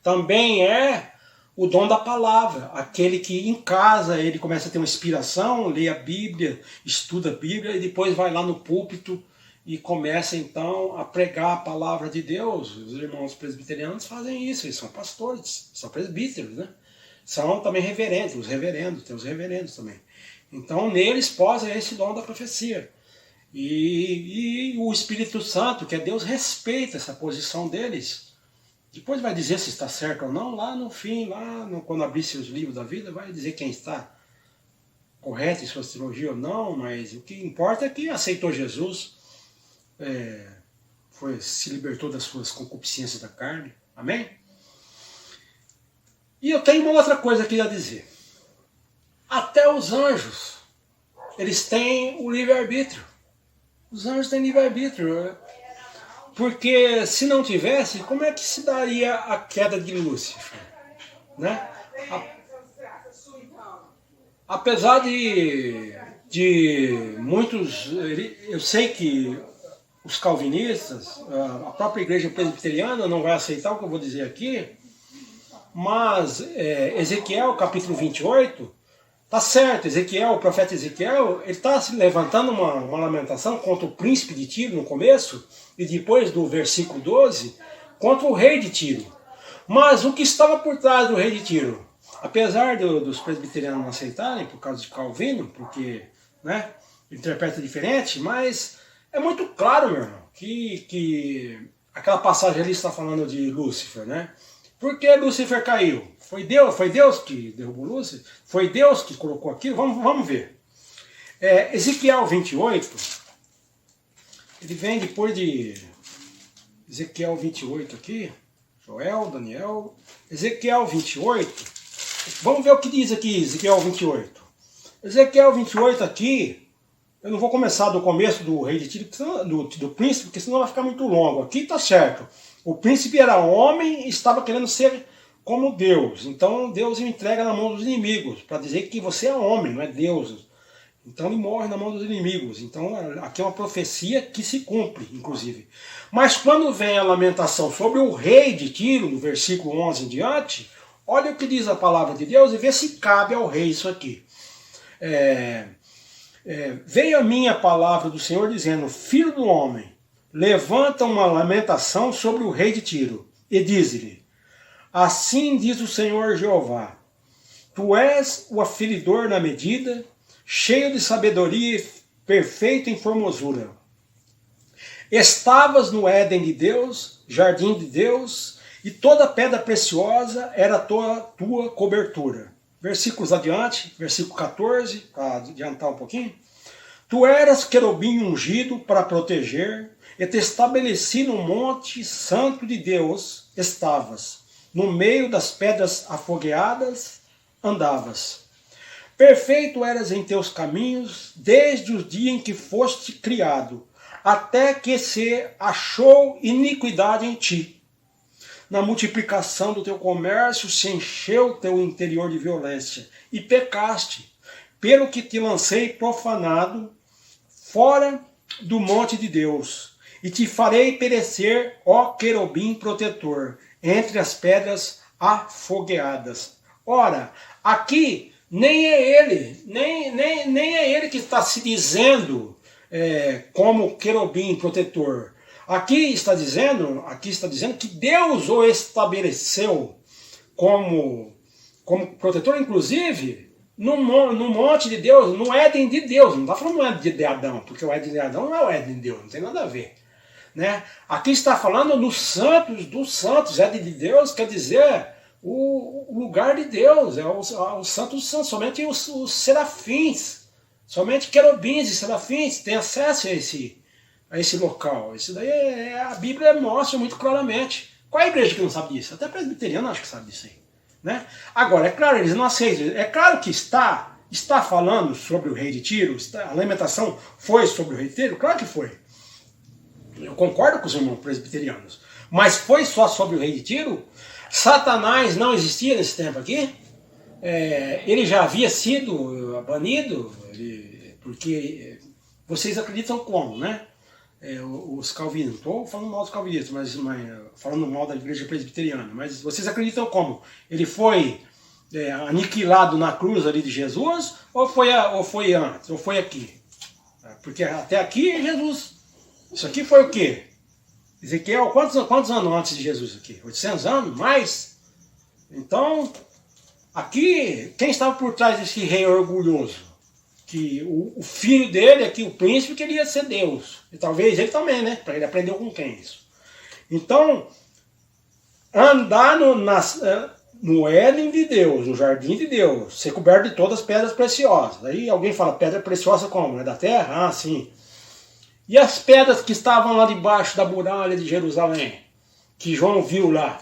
Também é o dom da palavra, aquele que em casa ele começa a ter uma inspiração, lê a Bíblia, estuda a Bíblia e depois vai lá no púlpito e começa então a pregar a palavra de Deus. Os irmãos presbiterianos fazem isso, eles são pastores, são presbíteros, né? São também reverendos, tem os reverendos também. Então neles posa esse dom da profecia. E o Espírito Santo, que é Deus, respeita essa posição deles. Depois vai dizer se está certo ou não, lá no fim, quando abrir seus livros da vida, vai dizer quem está correto em sua teologia ou não, mas o que importa é que aceitou Jesus, se libertou das suas concupiscências da carne. Amém? E eu tenho uma outra coisa que eu ia dizer. Até os anjos, eles têm o livre-arbítrio. Os anjos têm livre-arbítrio. Porque se não tivesse, como é que se daria a queda de Lúcifer? Né? Apesar de muitos, eu sei que os calvinistas, a própria igreja presbiteriana não vai aceitar o que eu vou dizer aqui, mas Ezequiel capítulo 28, tá certo, Ezequiel, o profeta Ezequiel, ele está se levantando uma lamentação contra o príncipe de Tiro no começo, e depois do versículo 12, contra o rei de Tiro. Mas o que estava por trás do rei de Tiro? Apesar dos presbiterianos não aceitarem, por causa de Calvino, porque né, interpreta diferente, mas é muito claro, meu irmão, que aquela passagem ali está falando de Lúcifer, né? Por que Lúcifer caiu? Foi Deus que derrubou Lúcifer? Foi Deus que colocou aquilo? Vamos ver. Ezequiel 28, ele vem depois de Ezequiel 28 aqui, Joel, Daniel, Ezequiel 28, vamos ver o que diz aqui Ezequiel 28. Ezequiel 28 aqui, eu não vou começar do começo do rei de Tiro, do príncipe, porque senão vai ficar muito longo. Aqui tá certo. O príncipe era homem e estava querendo ser como Deus. Então Deus o entrega na mão dos inimigos, para dizer que você é homem, não é Deus. Então ele morre na mão dos inimigos. Então aqui é uma profecia que se cumpre, inclusive. Mas quando vem a lamentação sobre o rei de Tiro, no versículo 11 em diante, olha o que diz a palavra de Deus e vê se cabe ao rei isso aqui. Veio a mim a palavra do Senhor dizendo: Filho do homem, levanta uma lamentação sobre o rei de Tiro e diz-lhe: Assim diz o Senhor Jeová, tu és o afilador na medida, cheio de sabedoria e perfeito em formosura. Estavas no Éden de Deus, jardim de Deus, e toda pedra preciosa era a tua cobertura. Versículos adiante, versículo 14, para adiantar um pouquinho. Tu eras querubim ungido para proteger, e te estabeleci no monte santo de Deus, estavas. No meio das pedras afogueadas, andavas. Perfeito eras em teus caminhos, desde o dia em que foste criado, até que se achou iniquidade em ti. Na multiplicação do teu comércio se encheu o teu interior de violência, e pecaste, pelo que te lancei profanado, fora do monte de Deus, e te farei perecer, ó querubim protetor, entre as pedras afogueadas. Ora, aqui nem é ele, nem é ele que está se dizendo como querubim protetor. Aqui está dizendo que Deus o estabeleceu como protetor, inclusive no monte de Deus, no Éden de Deus. Não está falando no Éden de Adão, porque o Éden de Adão não é o Éden de Deus, não tem nada a ver. Né? Aqui está falando nos santos dos santos. Éden de Deus quer dizer o lugar de Deus, é o santo dos santos, somente os serafins, somente querubins e serafins têm acesso a esse local. Isso daí a Bíblia mostra muito claramente. Qual é a igreja que não sabe disso? Até presbiteriano acho que sabe disso aí. Né? Agora, é claro, eles não aceitam. É claro que está falando sobre o rei de Tiro, a lamentação foi sobre o rei de Tiro, claro que foi. Eu concordo com os irmãos presbiterianos. Mas foi só sobre o rei de Tiro? Satanás não existia nesse tempo aqui? Ele já havia sido banido? Porque vocês acreditam como, né? Os calvinistas, não estou falando mal dos calvinistas, mas falando mal da igreja presbiteriana, mas vocês acreditam como? Ele foi aniquilado na cruz ali de Jesus, ou foi antes, ou foi aqui? Porque até aqui Jesus, isso aqui foi o quê? Ezequiel, quantos anos antes de Jesus aqui? 800 anos? Mais? Então, aqui, quem estava por trás desse rei orgulhoso? Que o filho dele, aqui, o príncipe, queria ser Deus. E talvez ele também, né? Para ele aprender com quem isso. Então, andar no Éden de Deus, no jardim de Deus, ser coberto de todas as pedras preciosas. Aí alguém fala, pedra preciosa como? É da terra? Ah, sim. E as pedras que estavam lá debaixo da muralha de Jerusalém, que João viu lá,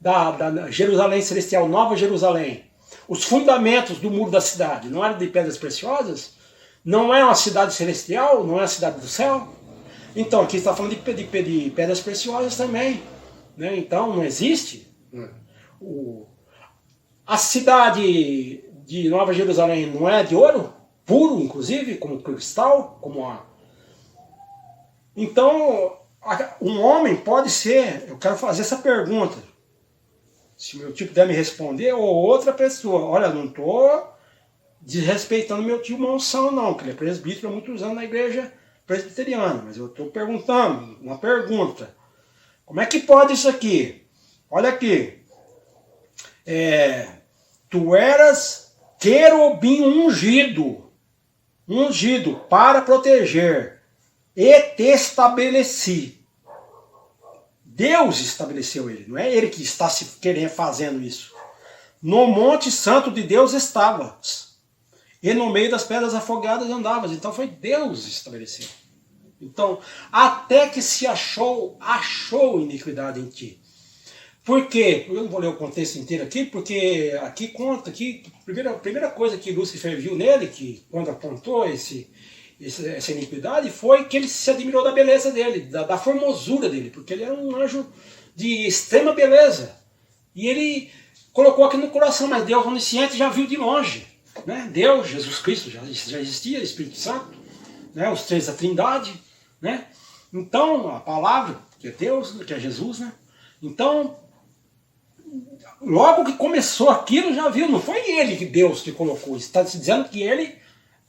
da Jerusalém Celestial, Nova Jerusalém, os fundamentos do muro da cidade, não eram de pedras preciosas? Não é uma cidade celestial? Não é a cidade do céu? Então, aqui está falando de pedras preciosas também, né? Então, não existe. A cidade de Nova Jerusalém não é de ouro, puro, inclusive, como cristal, como a... Então, um homem pode ser, eu quero fazer essa pergunta, se meu tio puder me responder, ou outra pessoa, olha, não estou desrespeitando meu tio Monção não, que ele é presbítero há muitos anos na igreja presbiteriana, mas eu estou perguntando, uma pergunta, como é que pode isso aqui? Olha aqui, tu eras querubim ungido para proteger, e te estabeleci. Deus estabeleceu ele, não é ele que está se querendo fazendo isso. No monte santo de Deus estavas, e no meio das pedras afogadas andavas. Então foi Deus que estabeleceu. Então, até que se achou iniquidade em ti. Por quê? Eu não vou ler o contexto inteiro aqui, porque aqui conta que a primeira coisa que Lúcifer viu nele, que quando apontou essa iniquidade, foi que ele se admirou da beleza dele, da formosura dele, porque ele era um anjo de extrema beleza. E ele colocou aqui no coração, mas Deus onisciente já viu de longe. Né? Deus, Jesus Cristo, já existia, Espírito Santo, né? Os três da Trindade. Né? Então, a palavra, que é Deus, que é Jesus, né? Então, logo que começou aquilo, já viu, não foi ele que Deus que colocou, está se dizendo que ele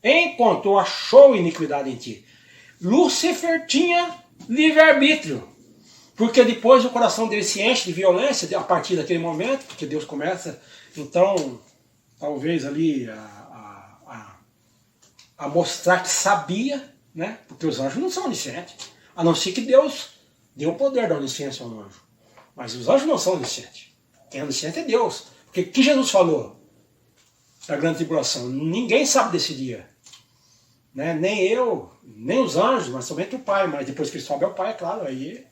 encontrou, achou iniquidade em ti. Lúcifer tinha livre-arbítrio, porque depois o coração dele se enche de violência a partir daquele momento, porque Deus começa, então, talvez ali a mostrar que sabia, né? Porque os anjos não são oniscientes, a não ser que Deus deu o poder da onisciência ao anjo. Mas os anjos não são oniscientes. Quem é onisciente é Deus. Porque o que Jesus falou da grande tribulação? Ninguém sabe desse dia. Né? Nem eu, nem os anjos, mas somente o Pai. Mas depois que ele sobe ao Pai, é claro, aí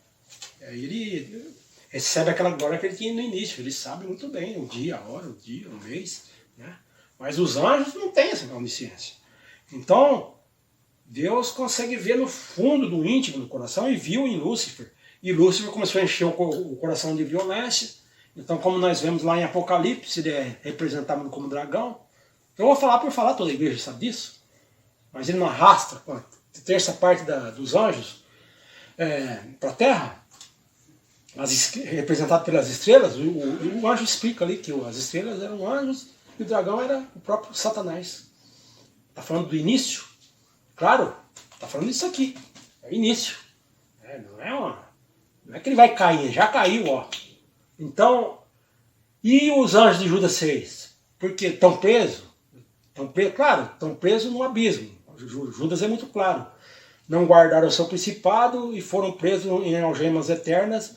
ele recebe aquela glória que ele tinha no início. Ele sabe muito bem o dia, a hora, o mês. Né? Mas os anjos não têm essa onisciência. Então, Deus consegue ver no fundo do íntimo do coração e viu em Lúcifer. E Lúcifer começou a encher o coração de violência. Então, como nós vemos lá em Apocalipse, ele é representado como dragão. Eu vou falar por falar, toda a igreja sabe disso. Mas ele não arrasta a terça parte dos anjos para a terra, representado pelas estrelas. O anjo explica ali que as estrelas eram anjos e o dragão era o próprio Satanás. Está falando do início. Claro, está falando disso aqui. É o início. Não é que ele vai cair, já caiu, ó. Então, e os anjos de Judas 6? Porque estão presos? Claro, estão presos no abismo. Judas é muito claro. Não guardaram o seu principado e foram presos em algemas eternas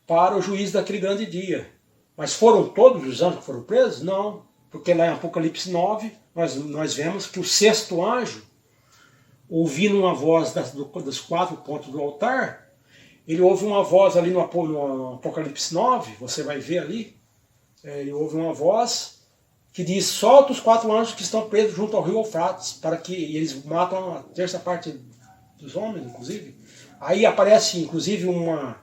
para o juízo daquele grande dia. Mas foram todos os anjos que foram presos? Não. Porque lá em Apocalipse 9, nós vemos que o sexto anjo, ouvindo uma voz dos 4 pontos do altar, ele ouve uma voz ali no Apocalipse 9, você vai ver ali, ele ouve uma voz que diz, solta os 4 anjos que estão presos junto ao rio Eufrates, para que eles matam a terça parte dos homens, inclusive. Aí aparece, inclusive, uma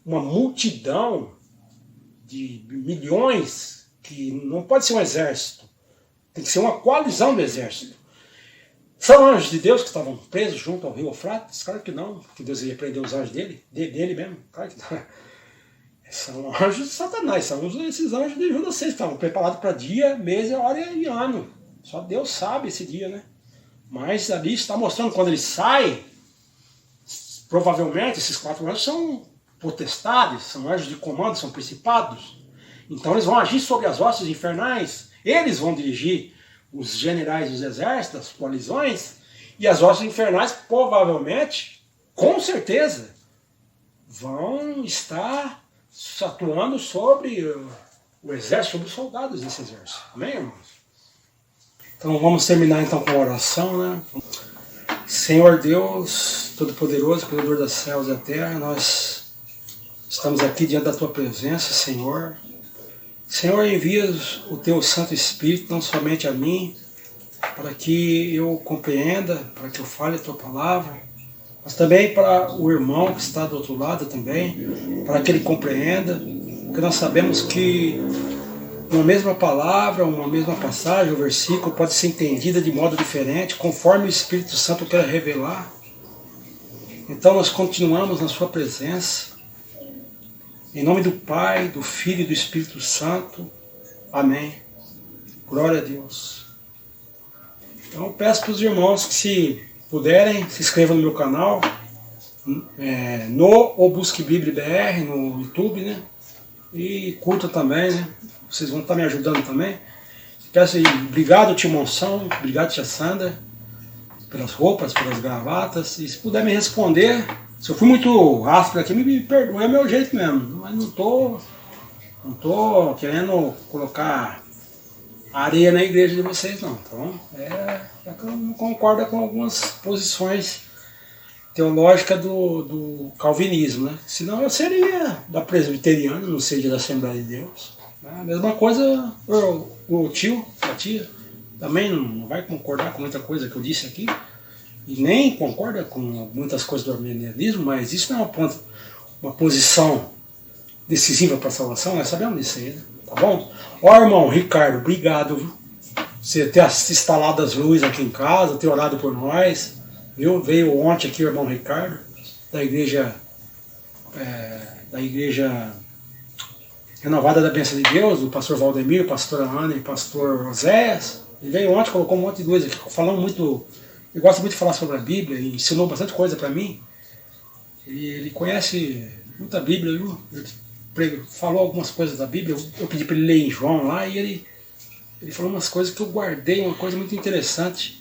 multidão de milhões, que não pode ser um exército, tem que ser uma coalizão do exército. São anjos de Deus que estavam presos junto ao rio Eufrates? Claro que não, porque Deus ia prender os anjos dele mesmo. Claro que não. São anjos de Satanás, são esses anjos de Judas 6, que estavam preparados para dia, mês, hora e ano. Só Deus sabe esse dia, né? Mas ali está mostrando, quando ele sai, provavelmente esses 4 anjos são potestades, são anjos de comando, são principados. Então eles vão agir sobre as hostes infernais, eles vão dirigir os generais dos exércitos, das coalizões, e as hostes infernais provavelmente, com certeza, vão estar atuando sobre o exército, sobre os soldados desse exército. Amém, irmãos? Então vamos terminar então com a oração, né? Senhor Deus, Todo-Poderoso, Criador dos céus e da terra, nós estamos aqui diante da Tua presença, Senhor. Senhor, envias o Teu Santo Espírito, não somente a mim, para que eu compreenda, para que eu fale a Tua palavra, mas também para o irmão que está do outro lado também, para que ele compreenda, porque nós sabemos que uma mesma palavra, uma mesma passagem, um versículo pode ser entendida de modo diferente, conforme o Espírito Santo quer revelar. Então nós continuamos na sua presença, em nome do Pai, do Filho e do Espírito Santo. Amém. Glória a Deus. Então eu peço para os irmãos que, se puderem, se inscrevam no meu canal, no O Busque Bíblia BR, no YouTube, né? E curta também, né? Vocês vão estar me ajudando também. Peço aí, obrigado, tio Monção, obrigado, tia Sandra, pelas roupas, pelas gravatas. E se puder me responder, se eu fui muito áspero aqui, me perdoe, é meu jeito mesmo. Mas não tô querendo colocar areia na igreja de vocês, não. Então, é que eu não concordo com algumas posições teológicas do calvinismo, né? Senão eu seria da presbiteriana, não seja da Assembleia de Deus. A mesma coisa o tio, a tia, também não vai concordar com muita coisa que eu disse aqui, e nem concorda com muitas coisas do arminianismo, mas isso não é uma posição decisiva para a salvação, nós sabemos disso aí, né? Tá bom? Ó, irmão Ricardo, obrigado, viu? Você ter instalado as luzes aqui em casa, ter orado por nós, viu? Veio ontem aqui o irmão Ricardo, da igreja Renovada da Bênção de Deus, o pastor Valdemir, pastora Ana e pastor Oséias. Ele veio ontem, colocou um monte de luz aqui, falando muito. Ele gosta muito de falar sobre a Bíblia, e ensinou bastante coisa para mim. Ele conhece muita Bíblia, viu? Ele falou algumas coisas da Bíblia, eu pedi para ele ler em João lá, e ele falou umas coisas que eu guardei, uma coisa muito interessante.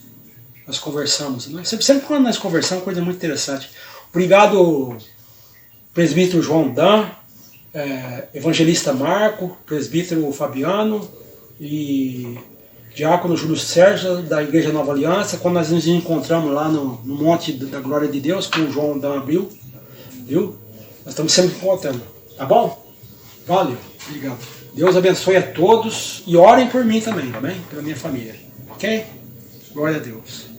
Nós conversamos, né? Sempre quando nós conversamos, coisa muito interessante. Obrigado, presbítero João Dan, evangelista Marco, presbítero Fabiano e diácono Júlio Sérgio, da Igreja Nova Aliança, quando nós nos encontramos lá no Monte da Glória de Deus, com o João Dan abriu, viu? Nós estamos sempre encontrando, tá bom? Valeu, obrigado. Deus abençoe a todos e orem por mim também, tá bem? Pela minha família, ok? Glória a Deus.